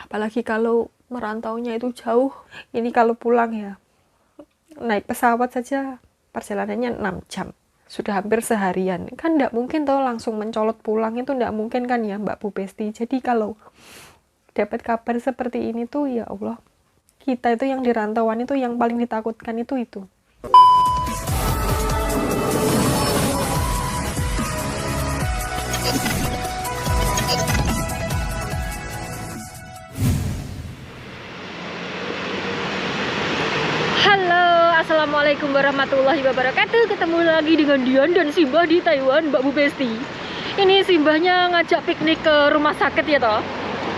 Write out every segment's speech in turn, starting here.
Apalagi kalau merantaunya itu jauh. Ini kalau pulang ya, naik pesawat saja perjalanannya 6 jam. Sudah hampir seharian. Kan nggak mungkin toh langsung mencolot pulang, itu nggak mungkin kan ya Mbak Bu Besti. Jadi kalau dapat kabar seperti ini tuh ya Allah, kita itu yang di rantauan itu yang paling ditakutkan itu. Halo, assalamualaikum warahmatullahi wabarakatuh. Ketemu lagi dengan Dian dan Simbah di Taiwan, Mbak Bu Besti. Ini Simbahnya ngajak piknik ke rumah sakit ya toh.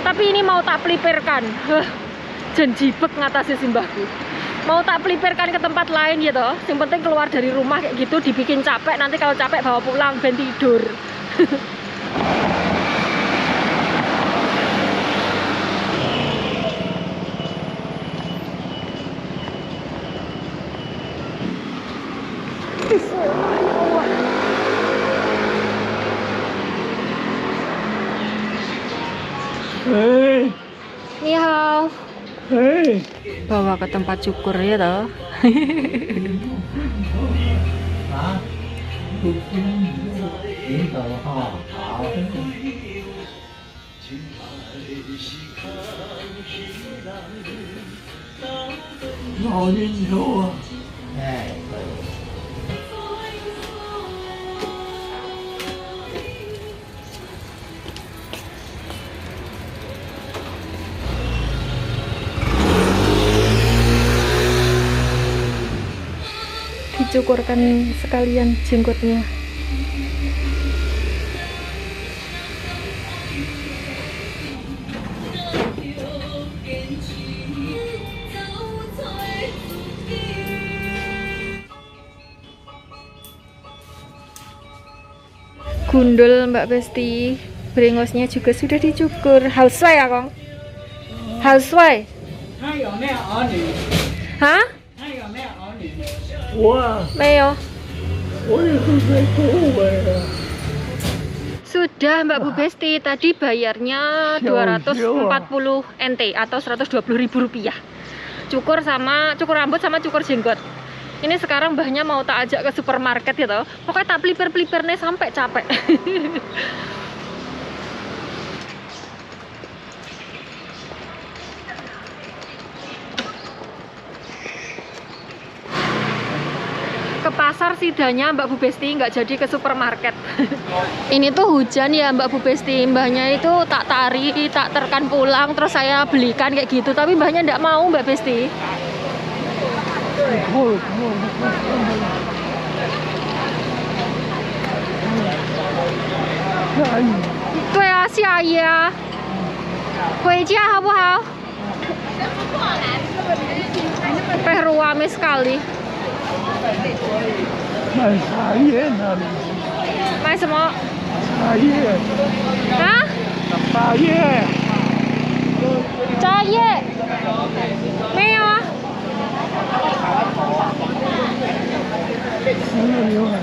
Tapi ini mau tak pelipirkan. Janjibek ngatasi Simbahku. Mau tak pelipirkan ke tempat lain ya toh. Yang penting keluar dari rumah kayak gitu, dibikin capek. Nanti kalau capek bawa pulang ben tidur. Hei, Ni hao. hei. Bawa ke tempat cukur ya toh. Dicukurkan sekalian jenggotnya. Gundul Mbak Besti, brengosnya juga sudah dicukur. Halsway ya Kong? Halsway? 他有没有儿女？ Hah? 他有没有儿女？我啊， Meo? 我也是在国外啊。 Sudah Mbak Bu Besti, tadi bayarnya 240 NT atau 120.000 rupiah. Cukur rambut sama cukur jenggot. Ini sekarang mbahnya mau tak ajak ke supermarket ya toh. Pokoknya tak pelipir-pelipir nih sampai capek. Ke pasar sidanya Mbak Bu Besti, nggak jadi ke supermarket. Ini tuh hujan ya Mbak Bu Besti, mbahnya itu tak tarik, tak terkan pulang, terus saya belikan kayak gitu, tapi mbahnya nggak mau Mbak Besti. Tuh ya, si ayah. 回家好不好？ Ruame sekali. 卖茶叶那里，买什么？茶叶，啊？茶叶，茶叶？没有啊。没有牛奶。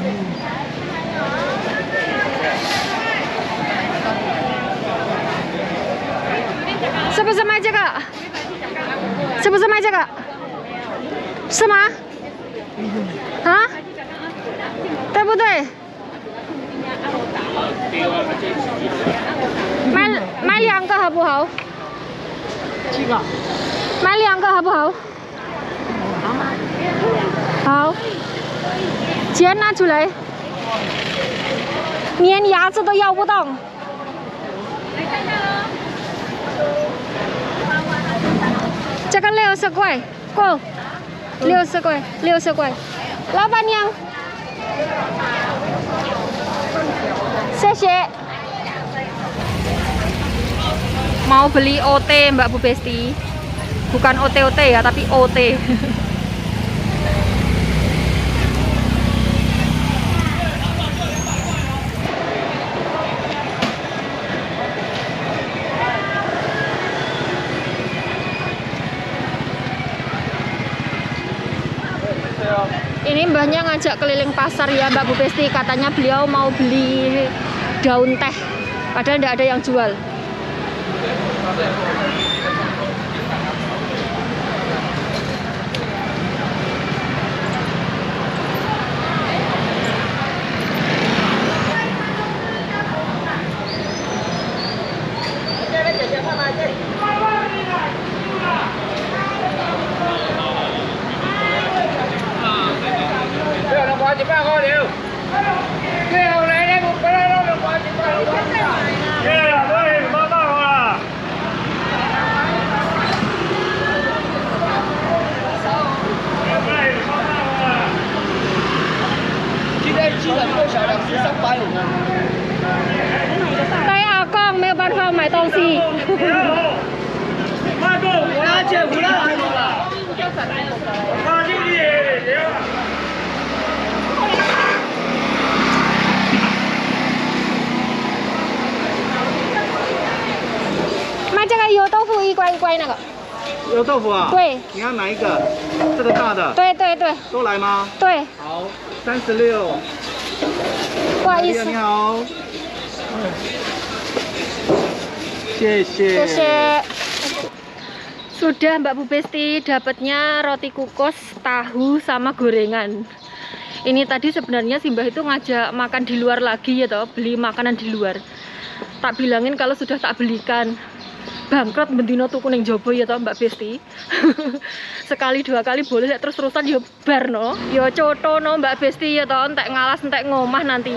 是不是卖这个？是不是卖这个？是吗？啊？对不对？买2个好不好？ 这个， 买2个好不好？好，钱拿出来，连牙齿都咬不动。这个60块，够，60块，60块。老板娘，谢谢。Mau beli OT Mbak Bu Besti, bukan OT-OT ya, tapi OT. Ini mbahnya ngajak keliling pasar ya Mbak Bu Besti, katanya beliau mau beli daun teh, padahal tidak ada yang jual. 有豆腐一块一块那个。有豆腐啊？对。你要哪一个？这个大的。对对对。都来吗？对。好，36。不好意思。你好。谢谢。谢谢. Sudah Mbak Bu Besti dapatnya roti kukus, tahu sama gorengan. Ini tadi sebenarnya Simbah itu ngajak makan di luar lagi ya toh, beli makanan di luar. Tak bilangin kalau sudah tak belikan. Bangkrut bendino tuku ning jobo ya toh Mbak Besti. Sekali dua kali boleh terus-terusan ya bar no. Ya coto no Mbak Besti ya toh, entek ngalas entek ngomah nanti.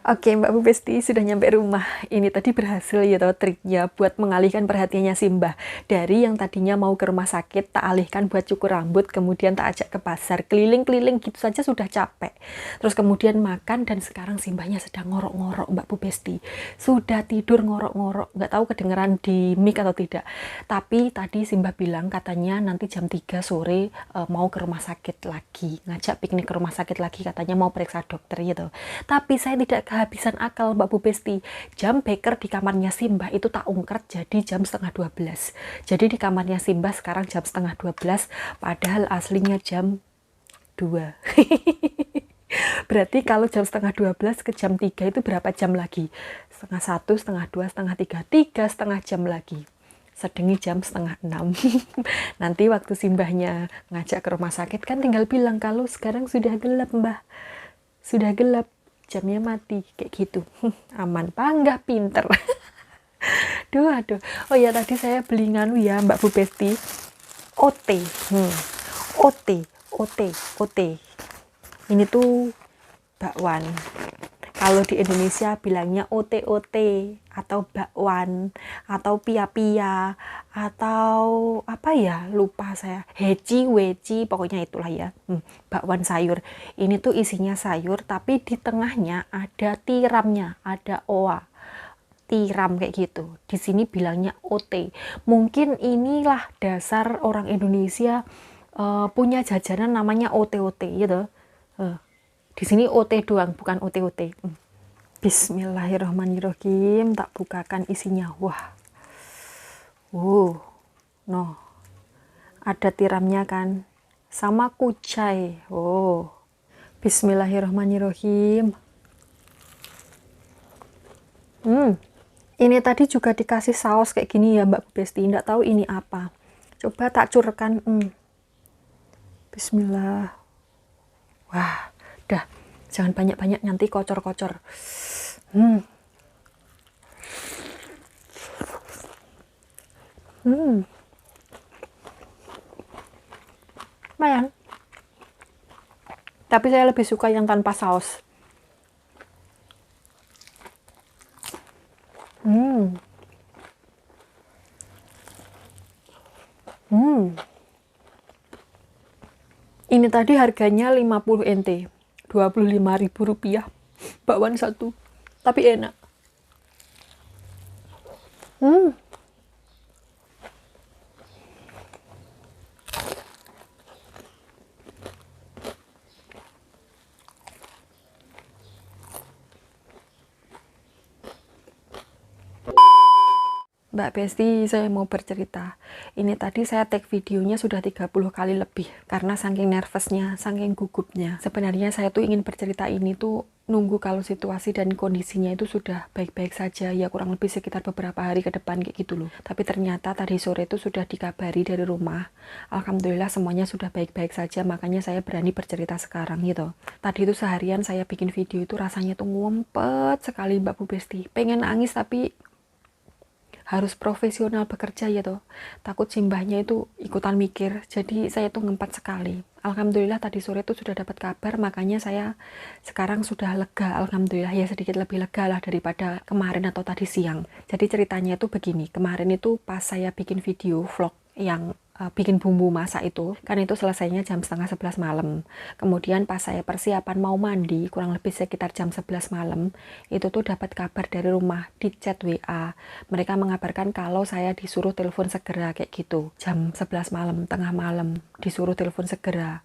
Oke Mbak Bu Besti sudah nyampe rumah. Ini tadi berhasil ya toh triknya buat mengalihkan perhatiannya Simbah. Dari yang tadinya mau ke rumah sakit, tak alihkan buat cukur rambut, kemudian tak ajak ke pasar, keliling-keliling gitu saja sudah capek. Terus kemudian makan dan sekarang Simbahnya sedang ngorok-ngorok Mbak Bu Besti. Sudah tidur ngorok-ngorok, nggak tahu kedengeran di mic atau tidak. Tapi tadi Simbah bilang katanya nanti jam 3 sore mau ke rumah sakit lagi, ngajak piknik ke rumah sakit lagi, katanya mau periksa dokter gitu. Tapi saya tidak kehabisan akal Mbak Bu Besti. Jam beker di kamarnya Simbah itu tak ungkert jadi jam setengah 12. Jadi di kamarnya Simbah sekarang jam setengah 12, padahal aslinya jam 2. Berarti kalau jam setengah 12 ke jam 3 itu berapa jam lagi? Setengah 1, setengah 2, setengah 3 setengah jam lagi. Sedengi jam setengah 6. Nanti waktu Simbahnya ngajak ke rumah sakit kan tinggal bilang kalau sekarang sudah gelap Mbah. Sudah gelap. Jamnya mati kayak gitu. Aman panggah pinter. Aduh. Oh ya tadi saya beli nganu ya Mbak Bu Besti, OT. OT. Ini tuh bakwan. Kalau di Indonesia bilangnya OT atau bakwan atau pia-pia atau apa ya, lupa saya, weci, pokoknya itulah ya. Bakwan sayur. Ini tuh isinya sayur tapi di tengahnya ada tiramnya, ada oa. Tiram kayak gitu. Di sini bilangnya OT. Mungkin inilah dasar orang Indonesia punya jajanan namanya OT gitu. Di sini OT doang, bukan OT. Bismillahirrahmanirrahim. Tak bukakan isinya. Wah. No. Ada tiramnya kan. Sama kucai. Bismillahirrahmanirrahim. Ini tadi juga dikasih saus kayak gini ya Mbak Bu Besti. Nggak tahu ini apa. Coba tak curkan. Bismillah. Wah. Dah, jangan banyak-banyak nanti kocor-kocor. Lumayan. Tapi saya lebih suka yang tanpa saus. Ini tadi harganya 50 NT. 25.000 rupiah bakwan satu, tapi enak. Mbak Besti, saya mau bercerita. Ini tadi saya take videonya sudah 30 kali lebih karena saking nervousnya, saking gugupnya. Sebenarnya saya tuh ingin bercerita ini tuh nunggu kalau situasi dan kondisinya itu sudah baik-baik saja, ya kurang lebih sekitar beberapa hari ke depan kayak gitu loh. Tapi ternyata tadi sore itu sudah dikabari dari rumah. Alhamdulillah semuanya sudah baik-baik saja, makanya saya berani bercerita sekarang gitu. Tadi itu seharian saya bikin video itu rasanya tuh ngumpet sekali Mbak Bu Besti. Pengen nangis tapi harus profesional bekerja ya toh, takut Simbahnya itu ikutan mikir, jadi saya tuh ngempat sekali. Alhamdulillah tadi sore itu sudah dapat kabar, makanya saya sekarang sudah lega, alhamdulillah ya, sedikit lebih lega lah daripada kemarin atau tadi siang. Jadi ceritanya itu begini, kemarin itu pas saya bikin video vlog yang bikin bumbu masak itu, kan itu selesainya jam setengah 11 malam. Kemudian pas saya persiapan mau mandi, kurang lebih sekitar jam 11 malam, itu tuh dapat kabar dari rumah di chat WA. Mereka mengabarkan kalau saya disuruh telepon segera kayak gitu. Jam 11 malam, tengah malam, disuruh telepon segera.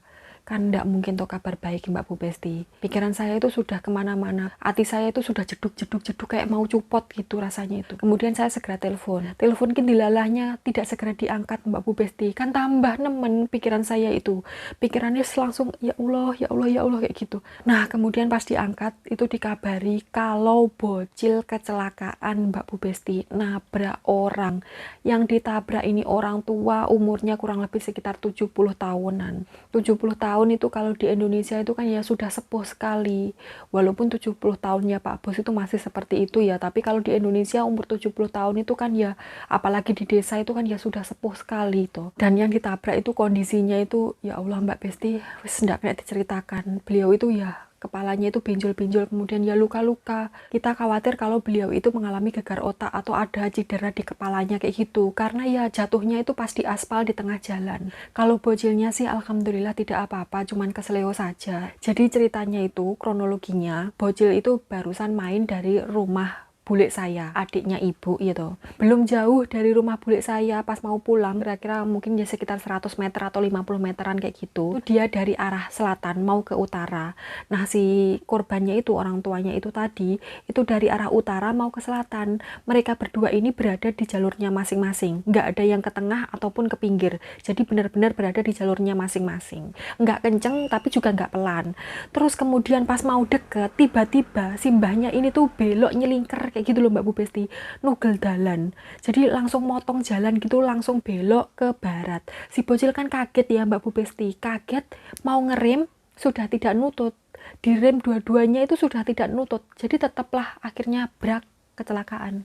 Kan tidak mungkin tuh kabar baik Mbak Bu Besti. Pikiran saya itu sudah kemana-mana, hati saya itu sudah jeduk-jeduk kayak mau cupot gitu rasanya itu. Kemudian saya segera telepon dilalahnya tidak segera diangkat Mbak Bu Besti. Kan tambah nemen pikiran saya itu, pikirannya langsung ya Allah, ya Allah, ya Allah kayak gitu. Nah kemudian pas diangkat itu dikabari kalau bocil kecelakaan Mbak Bu Besti, nabrak orang. Yang ditabrak ini orang tua, umurnya kurang lebih sekitar 70 tahunan. 70 tahun itu kalau di Indonesia itu kan ya sudah sepuh sekali. Walaupun 70 tahunnya Pak Bos itu masih seperti itu ya, tapi kalau di Indonesia umur 70 tahun itu kan ya, apalagi di desa itu kan ya sudah sepuh sekali itu. Dan yang ditabrak itu kondisinya itu ya Allah Mbak Besti, wis ndak kayak diceritakan. Beliau itu ya kepalanya itu benjol-benjol, kemudian ya luka-luka. Kita khawatir kalau beliau itu mengalami gegar otak atau ada cedera di kepalanya kayak gitu, karena ya jatuhnya itu pas di aspal di tengah jalan. Kalau bocilnya sih alhamdulillah tidak apa-apa, cuman kesleo saja. Jadi ceritanya itu, kronologinya, bocil itu barusan main dari rumah bule saya, adiknya ibu gitu. Belum jauh dari rumah bule saya, pas mau pulang kira-kira mungkin ya sekitar 100 meter atau 50 meteran kayak gitu. Dia dari arah selatan mau ke utara. Nah si korbannya itu, orang tuanya itu tadi, itu dari arah utara mau ke selatan. Mereka berdua ini berada di jalurnya masing-masing, nggak ada yang ke tengah ataupun ke pinggir. Jadi benar-benar berada di jalurnya masing-masing. Nggak kenceng tapi juga nggak pelan. Terus kemudian pas mau deket, tiba-tiba si mbahnya ini tuh belok nyelingker kayak gitu loh Mbak Bu Besti, nugel dalan. Jadi langsung motong jalan gitu, langsung belok ke barat. Si bocil kan kaget ya Mbak Bu Besti, kaget mau ngerem sudah tidak nutut, direm dua-duanya itu sudah tidak nutut. Jadi tetaplah akhirnya brak, kecelakaan.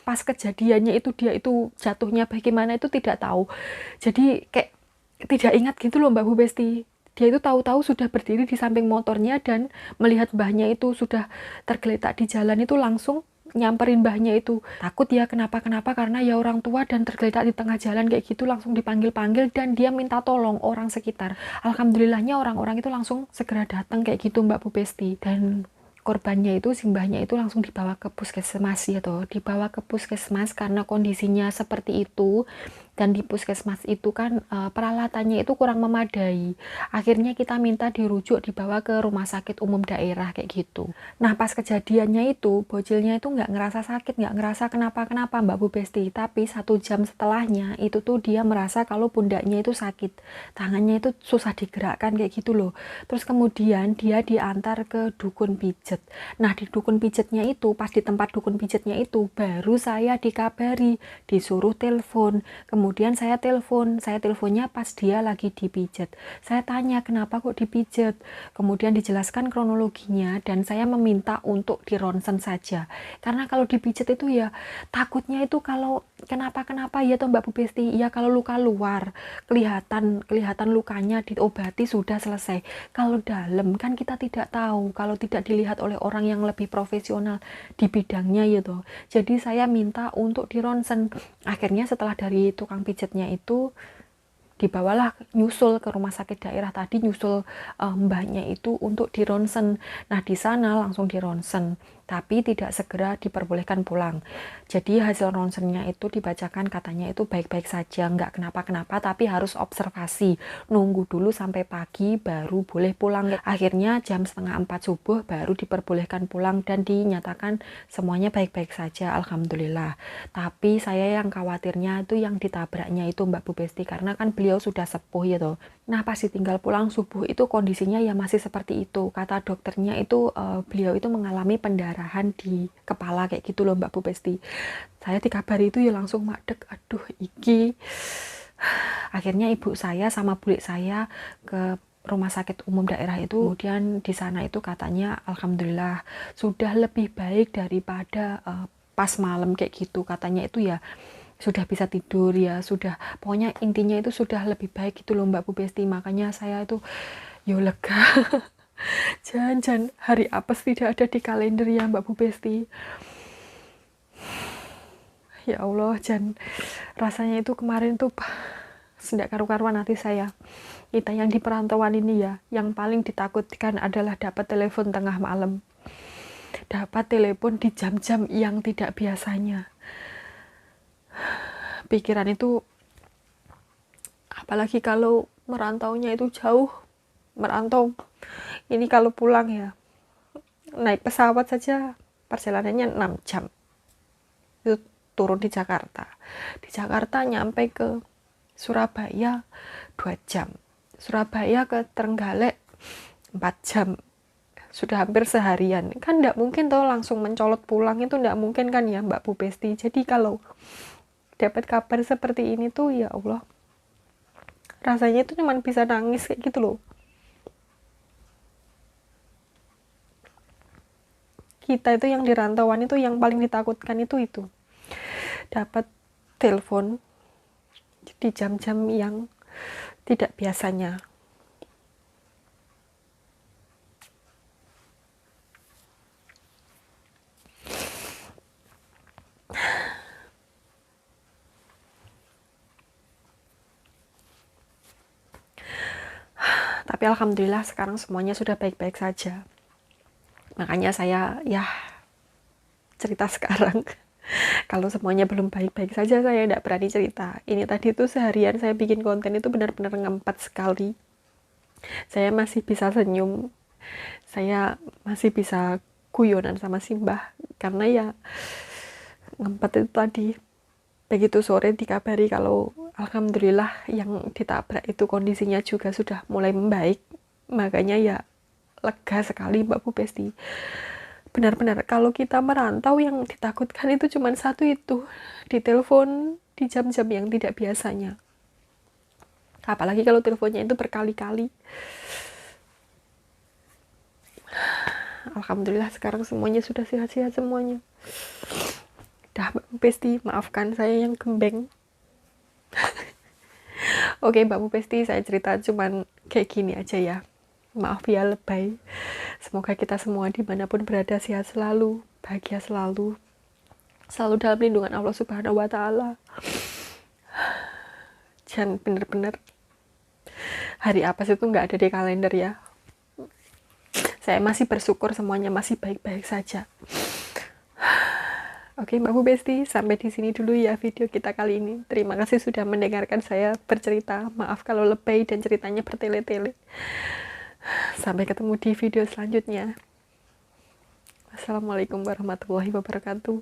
Pas kejadiannya itu dia itu jatuhnya bagaimana itu tidak tahu. Jadi kayak tidak ingat gitu loh Mbak Bu Besti. Dia itu tahu-tahu sudah berdiri di samping motornya dan melihat mbahnya itu sudah tergeletak di jalan, itu langsung nyamperin mbahnya itu. Takut ya kenapa-kenapa karena ya orang tua dan tergeletak di tengah jalan kayak gitu, langsung dipanggil-panggil dan dia minta tolong orang sekitar. Alhamdulillahnya orang-orang itu langsung segera datang kayak gitu Mbak Bu Besti. Dan korbannya itu, si mbahnya itu langsung dibawa ke puskesmas ya toh, dibawa ke puskesmas karena kondisinya seperti itu. Dan di puskesmas itu kan peralatannya itu kurang memadai. Akhirnya kita minta dirujuk, dibawa ke rumah sakit umum daerah kayak gitu. Nah pas kejadiannya itu, bocilnya itu nggak ngerasa sakit, nggak ngerasa kenapa-kenapa Mbak Bu Besti. Tapi 1 jam setelahnya itu tuh dia merasa kalau pundaknya itu sakit, tangannya itu susah digerakkan kayak gitu loh. Terus kemudian dia diantar ke dukun pijet. Nah di dukun pijetnya itu, pas di tempat dukun pijetnya itu, baru saya dikabari, disuruh telepon. Kemudian saya teleponnya pas dia lagi dipijet. Saya tanya kenapa kok dipijet. Kemudian dijelaskan kronologinya dan saya meminta untuk dironsen saja. Karena kalau dipijet itu ya takutnya itu kalau kenapa-kenapa ya toh Mbak Bu Besti. Ya kalau luka luar kelihatan lukanya diobati sudah selesai. Kalau dalam kan kita tidak tahu, kalau tidak dilihat oleh orang yang lebih profesional di bidangnya ya toh. Jadi saya minta untuk dironsen. Akhirnya setelah dari tukang pijetnya itu dibawalah, nyusul ke rumah sakit daerah tadi, nyusul mbahnya itu untuk dironsen. Nah di sana langsung dironsen, tapi tidak segera diperbolehkan pulang. Jadi hasil ronsennya itu dibacakan, katanya itu baik-baik saja, nggak kenapa-kenapa, tapi harus observasi, nunggu dulu sampai pagi baru boleh pulang. Akhirnya jam 3:30 subuh baru diperbolehkan pulang dan dinyatakan semuanya baik-baik saja, alhamdulillah. Tapi saya yang khawatirnya itu yang ditabraknya itu Mbak Bu Besti, karena kan beliau sudah sepuh ya toh. Nah pas ditinggal pulang subuh itu kondisinya ya masih seperti itu. Kata dokternya itu beliau itu mengalami pendarahan di kepala kayak gitu loh Mbak Bu Besti. Saya dikabari itu ya langsung madeg, aduh iki. Akhirnya ibu saya sama bule saya ke rumah sakit umum daerah itu. Kemudian di sana itu katanya alhamdulillah sudah lebih baik daripada pas malam kayak gitu. Katanya itu ya sudah bisa tidur ya, sudah, pokoknya intinya itu sudah lebih baik gitu loh Mbak Bu Besti. Makanya saya itu yo lega. Jangan hari apes tidak ada di kalender ya Mbak Bu Besti. Ya Allah, rasanya itu kemarin tuh Sendak karu-karuan hati saya. Kita yang di perantauan ini ya, yang paling ditakutkan adalah dapat telepon tengah malam. Dapat telepon di jam-jam yang tidak biasanya. Pikiran itu, apalagi kalau merantaunya itu jauh. Merantau, ini kalau pulang ya, naik pesawat saja perjalanannya 6 jam. Itu turun di Jakarta. Di Jakarta nyampe ke Surabaya 2 jam. Surabaya ke Trenggalek 4 jam. Sudah hampir seharian. Kan enggak mungkin toh langsung mencolot pulang, itu enggak mungkin kan ya Mbak Bu Besti. Jadi kalau dapat kabar seperti ini tuh ya Allah, rasanya itu cuma bisa nangis kayak gitu loh. Kita itu yang di rantauan itu yang paling ditakutkan itu. Dapat telepon di jam-jam yang tidak biasanya. Tapi alhamdulillah sekarang semuanya sudah baik-baik saja. Makanya saya ya cerita sekarang. Kalau semuanya belum baik-baik saja, saya tidak berani cerita. Ini tadi tuh seharian saya bikin konten itu benar-benar ngempet sekali. Saya masih bisa senyum, saya masih bisa guyonan sama Simbah, karena ya ngempet itu tadi. Begitu sore dikabari kalau alhamdulillah yang ditabrak itu kondisinya juga sudah mulai membaik. Makanya ya lega sekali Mbak Bu Besti. Benar-benar kalau kita merantau yang ditakutkan itu cuma satu itu, ditelepon di jam-jam yang tidak biasanya. Apalagi kalau teleponnya itu berkali-kali. Alhamdulillah sekarang semuanya sudah sehat-sehat semuanya. Dah Mbak Bu Besti, maafkan saya yang gembeng. Oke Mbak Bu Besti, saya cerita cuman kayak gini aja ya. Maaf ya lebay. Semoga kita semua dimanapun berada sehat selalu, bahagia selalu, selalu dalam lindungan Allah Subhanahu wa Ta'ala. Jangan bener-bener hari apa sih itu nggak ada di kalender ya. Saya masih bersyukur semuanya masih baik-baik saja. Oke Mbak Bu Besti, sampai di sini dulu ya video kita kali ini. Terima kasih sudah mendengarkan saya bercerita. Maaf kalau lebay dan ceritanya bertele-tele. Sampai ketemu di video selanjutnya. Assalamualaikum warahmatullahi wabarakatuh.